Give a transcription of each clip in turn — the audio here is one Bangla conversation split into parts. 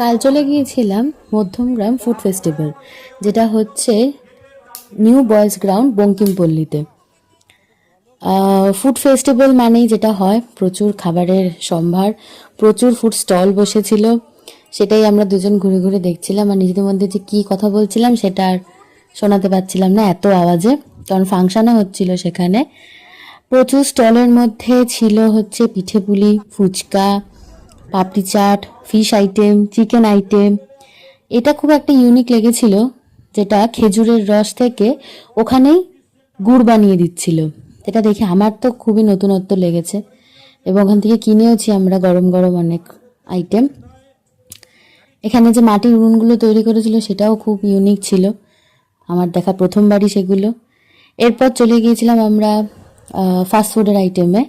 কাল চলে গিয়েছিলাম মধ্যমগ্রাম ফুড ফেস্টিভ্যাল, যেটা হচ্ছে নিউ বয়েজ গ্রাউন্ড বঙ্কিমপল্লীতে। ফুড ফেস্টিভ্যাল মানেই যেটা হয় প্রচুর খাবারের সম্ভার, প্রচুর ফুড স্টল বসেছিল। সেটাই আমরা দুজন ঘুরে ঘুরে দেখছিলাম, আর নিজেদের মধ্যে যে কী কথা বলছিলাম সেটা আর শোনাতে পারছিলাম না এত আওয়াজে, কারণ ফাংশনও হচ্ছিল সেখানে। প্রচুর স্টলের মধ্যে ছিল হচ্ছে পিঠে পুলি, phuchka, papri chaat, fish item, chicken item. এটা খুব একটা ইউনিক লেগেছিল, যেটা খেজুরের রস থেকে ওখানেই গুড় বানিয়ে দিচ্ছিল। এটা দেখে আমার তো খুবই নতুনত্ব লেগেছে, এবং ওখান থেকে কিনেওছি আমরা গরম গরম অনেক আইটেম। এখানে যে মাটির উনুনগুলো তৈরি করেছিল সেটাও খুব ইউনিক ছিল, আমার দেখা প্রথমবারই সেগুলো। এরপর চলে গিয়েছিলাম আমরা ফাস্টফুডের আইটেমে,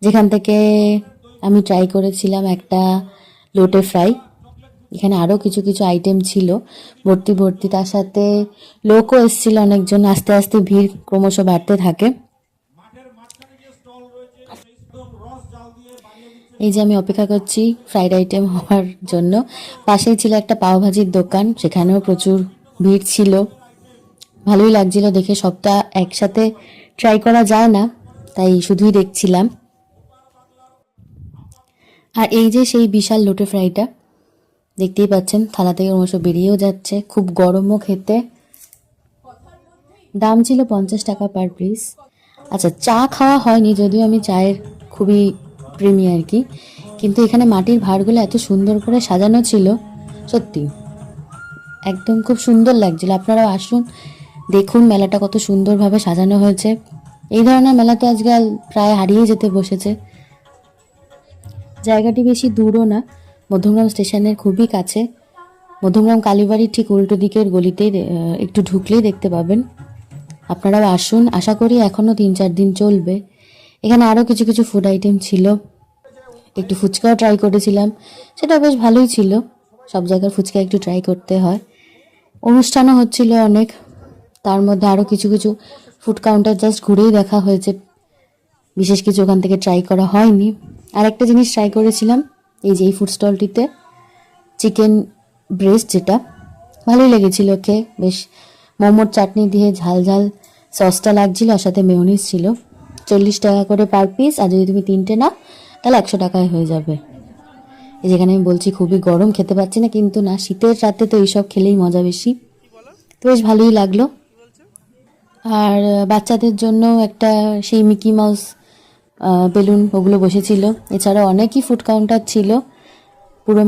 যেখান থেকে আমি ট্রাই করেছিলাম একটা লোটে ফ্রাই। এখানে আরও কিছু কিছু আইটেম ছিল ভর্তি ভর্তি, তার সাথে লোকও এসেছিল অনেকজন। আস্তে আস্তে ভিড় ক্রমশ বাড়তে থাকে। এই যে আমি অপেক্ষা করছি ফ্রাইড আইটেম হওয়ার জন্য, পাশেই ছিল একটা পাওভাজির দোকান, সেখানেও প্রচুর ভিড় ছিল। ভালোই লাগছিল দেখে, সবটা একসাথে ট্রাই করা যায় না, তাই শুধুই দেখছিলাম। আর এই যে সেই বিশাল লোটে ফ্রাইটা দেখতেই পাচ্ছেন, থালা থেকে ক্রমশ বেরিয়েও যাচ্ছে, খুব গরমও খেতে। দাম ছিল 50 টাকা পার পিস। আচ্ছা, চা খাওয়া হয়নি, যদিও আমি চায়ের খুবই প্রেমী আর কি, কিন্তু এখানে মাটির ভাঁড়গুলো এত সুন্দর করে সাজানো ছিল, সত্যি একদম খুব সুন্দর লাগছিল। আপনারাও আসুন, দেখুন মেলাটা কত সুন্দরভাবে সাজানো হয়েছে। এই ধরনের মেলা তো আজকাল প্রায় হারিয়ে যেতে বসেছে। জায়গাটি বেশি দূরও না, মধ্যমগ্রাম স্টেশনের খুবই কাছে। মধ্যমগ্রাম কালীবাড়ির ঠিক উল্টো দিকের গলিতেই একটু ঢুকলেই দেখতে পাবেন। আপনারাও আসুন, আশা করি এখনও 3-4 দিন চলবে। এখানে আরও কিছু কিছু ফুড আইটেম ছিল, একটু ফুচকাও ট্রাই করেছিলাম, সেটা বেশ ভালোই ছিল। সব জায়গার ফুচকা একটু ট্রাই করতে হয়। অনুষ্ঠানও হচ্ছিল অনেক, তার মধ্যে আরও কিছু কিছু ফুড কাউন্টার জাস্ট ঘুরেই দেখা হয়েছে, বিশেষ কিছু ওখান থেকে ট্রাই করা হয়নি। আর একটা জিনিস ট্রাই করেছিলাম এই যে এই ফুড স্টলটিতে, চিকেন ব্রেস্ট, যেটা ভালোই লেগেছিল খেয়ে। বেশ মোমোর চাটনি দিয়ে ঝাল ঝাল সসটা লাগছিল, আর সাথে মেয়োনিজ ছিল। 40 টাকা করে পার পিস, আর যদি তুমি 3টে নাও তাহলে 100 টাকায় হয়ে যাবে। এই যেখানে আমি বলছি খুবই গরম, খেতে পাচ্ছি না, কিন্তু না, শীতের রাতে তো এইসব খেলেই মজা বেশি। তো বেশ ভালোই লাগলো। আর বাচ্চাদের জন্য একটা সেই মিকি মাউস বেলুন ওগুলো বসেছিল। এছাড়াও অনেকই ফুড কাউন্টার ছিল পুরো